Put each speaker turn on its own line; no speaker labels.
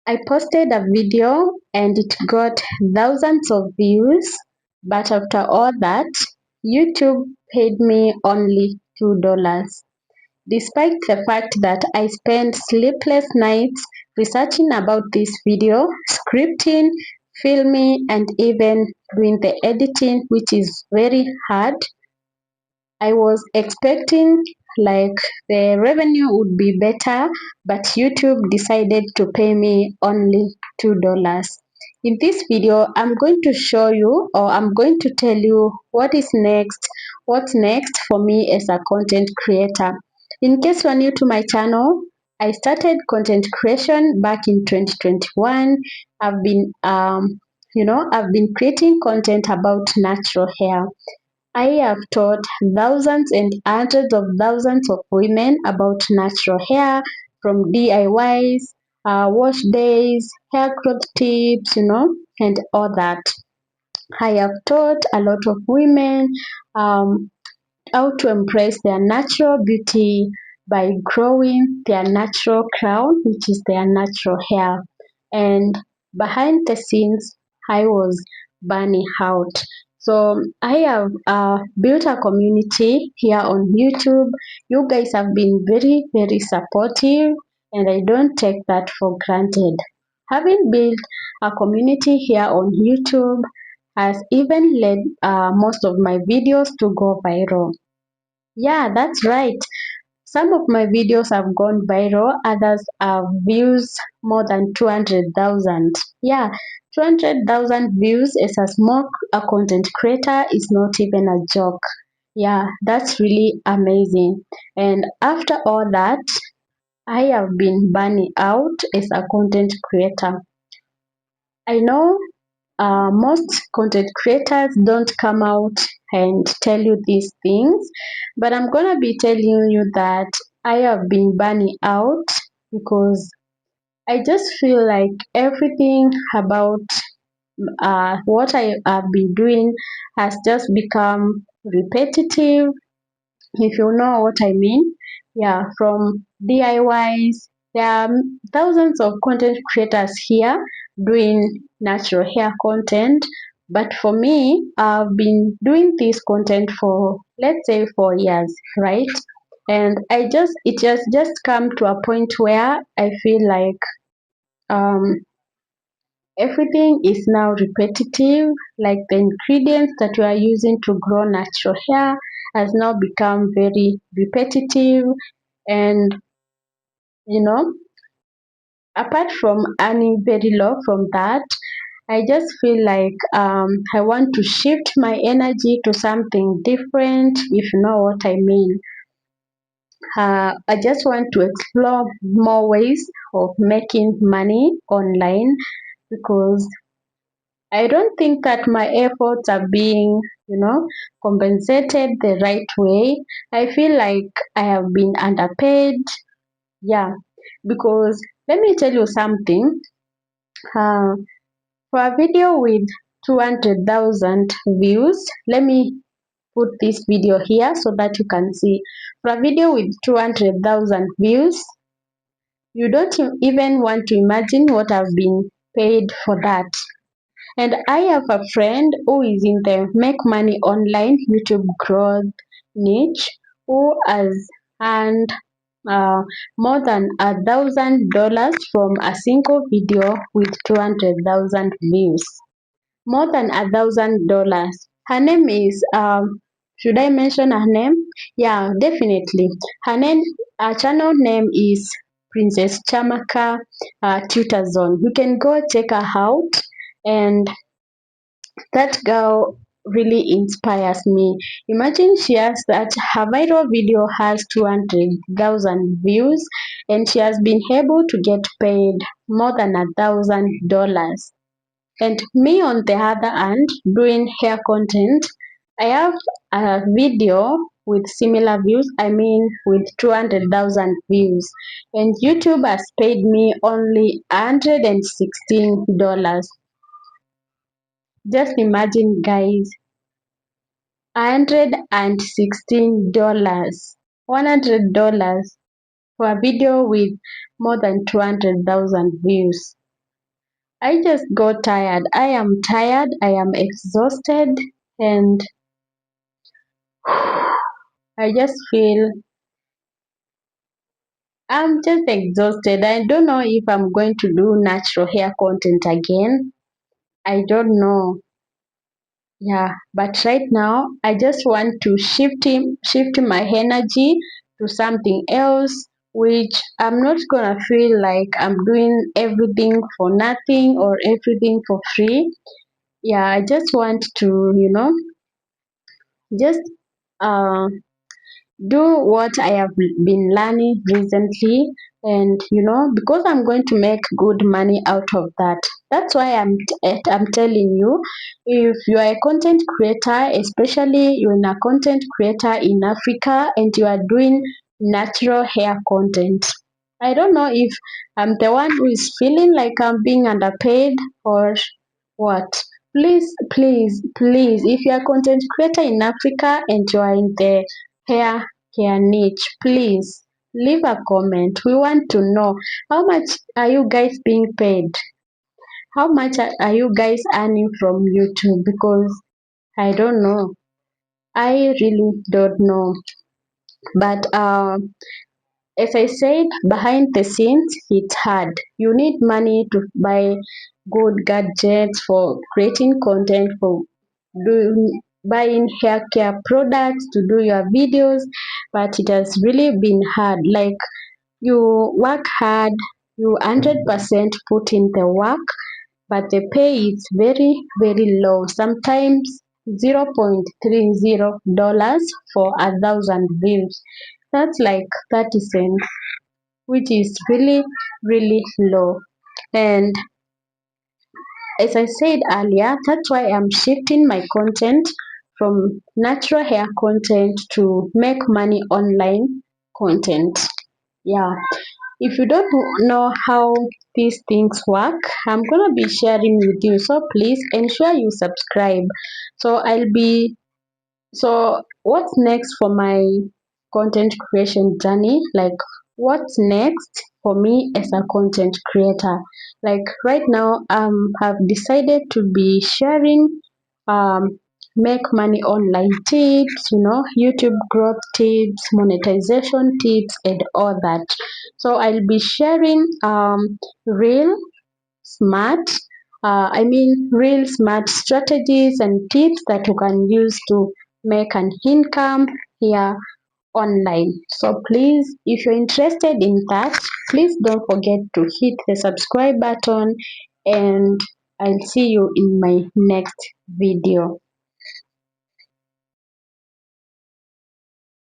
I posted a video and it got thousands of views, but after all that, YouTube paid me only $2. Despite the fact that I spent sleepless nights researching about this video, scripting, filming, and even doing the editing, which is very hard, I was expecting like the revenue would be better, but YouTube decided to pay me only $2. In this video, I'm going to show you or I'm going to tell you what's next for me as a content creator. In case you're new to my channel, I started content creation back in 2021. I've been I've been creating content about natural hair. I have taught thousands and hundreds of thousands of women about natural hair from DIYs, wash days, hair growth tips, and all that. I have taught a lot of women um, how to embrace their natural beauty by growing their natural crown, which is their natural hair. And behind the scenes, I was burning out. So I have built a community here on YouTube. You guys have been very, very supportive, and I don't take that for granted. Having built a community here on YouTube has even led most of my videos to go viral. Yeah, that's right. Some of my videos have gone viral, others have views more than 200,000. Yeah, 200,000 views as a small content creator is not even a joke. Yeah, that's really amazing. And after all that, I have been burning out as a content creator. I know most content creators don't come out and tell you these things, but I'm gonna be telling you that I have been burning out because I just feel like everything about what I have been doing has just become repetitive, if you know what I mean. Yeah, from DIYs, there are thousands of content creators here doing natural hair content. But for me, I've been doing this content for let's say 4 years, right? And it just come to a point where I feel like um everything is now repetitive, like the ingredients that you are using to grow natural hair has now become very repetitive. And you know, apart from earning very low from that, I just feel like I want to shift my energy to something different, if you know what I mean. I just want to explore more ways of making money online because I don't think that my efforts are being, compensated the right way. I feel like I have been underpaid. Yeah, because let me tell you something. Uh, for a video with 200,000 views, let me put this video here so that you can see. For a video with 200,000 views, you don't even want to imagine what I've been paid for that. And I have a friend who is in the make money online YouTube growth niche who has earned uh, more than $1,000 from a single video with 200,000 views. More than $1,000. Her name is should I mention her name? Yeah, definitely. Her channel name is Princess Chamaka Tutor Zone. You can go check her out, and that girl really inspires me. Imagine she has that her viral video has 200,000 views and she has been able to get paid more than $1,000. And me on the other hand, doing hair content, I have a video with similar views, I mean with 200,000 views. And YouTube has paid me only $116. Just imagine guys, $116, $100 for a video with more than 200,000 views. I just got tired. I am tired, I am exhausted, and I just feel I'm just exhausted. I don't know if I'm going to do natural hair content again. I don't know. Yeah, but right now I just want to shift my energy to something else, which I'm not gonna feel like I'm doing everything for nothing or everything for free. Yeah, I just want to, just uh do what I have been learning recently, and because I'm going to make good money out of that. That's why I'm telling you, if you are a content creator, especially you're a content creator in Africa and you are doing natural hair content. I don't know if I'm the one who is feeling like I'm being underpaid or what. Please, please, please, if you are a content creator in Africa and you are in the hair niche, please leave a comment. We want to know how much are you guys being paid? How much are you guys earning from YouTube? Because I don't know. I really don't know. But as I said, behind the scenes, it's hard. You need money to buy good gadgets for creating content, for doing buying hair care products to do your videos, but it has really been hard. Like you work hard, you 100% put in the work, but the pay is very, very low. Sometimes $0.30 for 1,000 views. That's like 30 cents, which is really, really low. And as I said earlier, that's why I'm shifting my content from natural hair content to make money online content. Yeah. If you don't know how these things work, I'm gonna be sharing with you. So please ensure you subscribe. So I'll be so what's next for my content creation journey? Like what's next for me as a content creator? Like right now, have decided to be sharing make money online tips, YouTube growth tips, monetization tips, and all that. So I'll be sharing real smart real smart strategies and tips that you can use to make an income here online. So please, if you're interested in that, please don't forget to hit the subscribe button, and I'll see you in my next video.